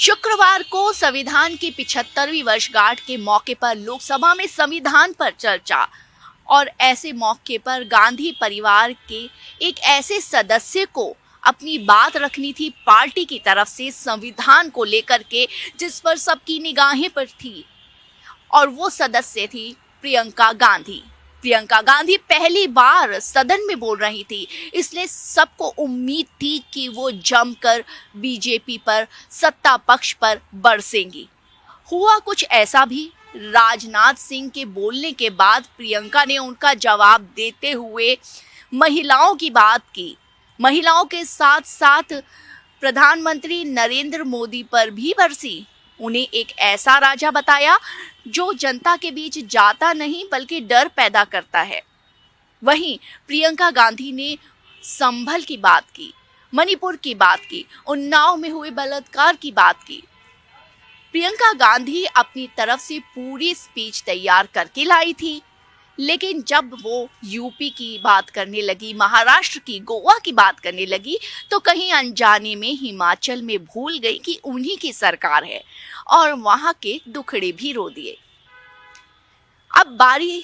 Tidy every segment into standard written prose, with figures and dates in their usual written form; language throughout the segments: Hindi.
शुक्रवार को संविधान की 75वीं वर्षगांठ के मौके पर लोकसभा में संविधान पर चर्चा। और ऐसे मौके पर गांधी परिवार के एक ऐसे सदस्य को अपनी बात रखनी थी पार्टी की तरफ से संविधान को लेकर के, जिस पर सबकी निगाहें पर थी। और वो सदस्य थी प्रियंका गांधी। प्रियंका गांधी पहली बार सदन में बोल रही थी, इसलिए सबको उम्मीद थी कि वो जमकर बीजेपी पर, सत्ता पक्ष पर बरसेंगी। हुआ कुछ ऐसा भी। राजनाथ सिंह के बोलने के बाद प्रियंका ने उनका जवाब देते हुए महिलाओं की बात की। महिलाओं के साथ साथ प्रधानमंत्री नरेंद्र मोदी पर भी बरसी। उन्हें एक ऐसा राजा बताया जो जनता के बीच जाता नहीं बल्कि डर पैदा करता है। वहीं प्रियंका गांधी ने संभल की बात की, मणिपुर की बात की, उन्नाव में हुए बलात्कार की बात की। प्रियंका गांधी अपनी तरफ से पूरी स्पीच तैयार करके लाई थी, लेकिन जब वो यूपी की बात करने लगी, महाराष्ट्र की, गोवा की बात करने लगी, तो कहीं अनजाने में हिमाचल में भूल गई कि उन्हीं की सरकार है और वहां के दुखड़े भी रो दिए। अब बारी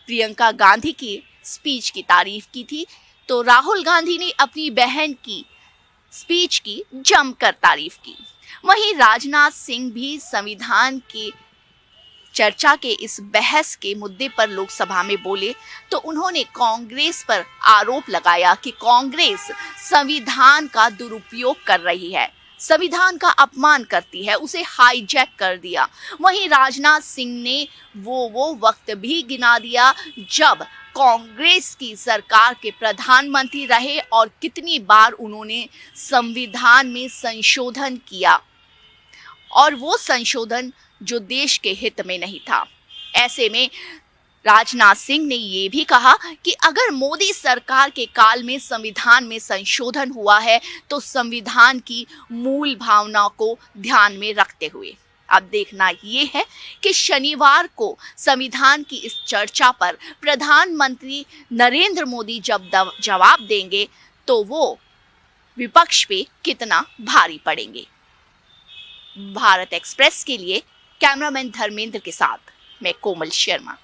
प्रियंका गांधी की स्पीच की तारीफ की थी, तो राहुल गांधी ने अपनी बहन की स्पीच की जमकर तारीफ की। वहीं राजनाथ सिंह भी संविधान की चर्चा के इस बहस के मुद्दे पर लोकसभा में बोले, तो उन्होंने कांग्रेस पर आरोप लगाया कि कांग्रेस संविधान का दुरुपयोग कर रही है, संविधान का अपमान करती है, उसे हाईजैक कर दिया। वहीं राजनाथ सिंह ने वो वक्त भी गिना दिया जब कांग्रेस की सरकार के प्रधानमंत्री रहे और कितनी बार उन्होंने संविधान में संशोधन किया, और वो संशोधन जो देश के हित में नहीं था। ऐसे में राजनाथ सिंह ने ये भी कहा कि अगर मोदी सरकार के काल में संविधान में संशोधन हुआ है तो संविधान की मूल भावना को ध्यान में रखते हुए। अब देखना ये है कि शनिवार को संविधान की इस चर्चा पर प्रधानमंत्री नरेंद्र मोदी जब जवाब देंगे तो वो विपक्ष पे कितना भारी पड़ेंगे। भारत एक्सप्रेस के लिए कैमरामैन धर्मेंद्र के साथ मैं कोमल शर्मा।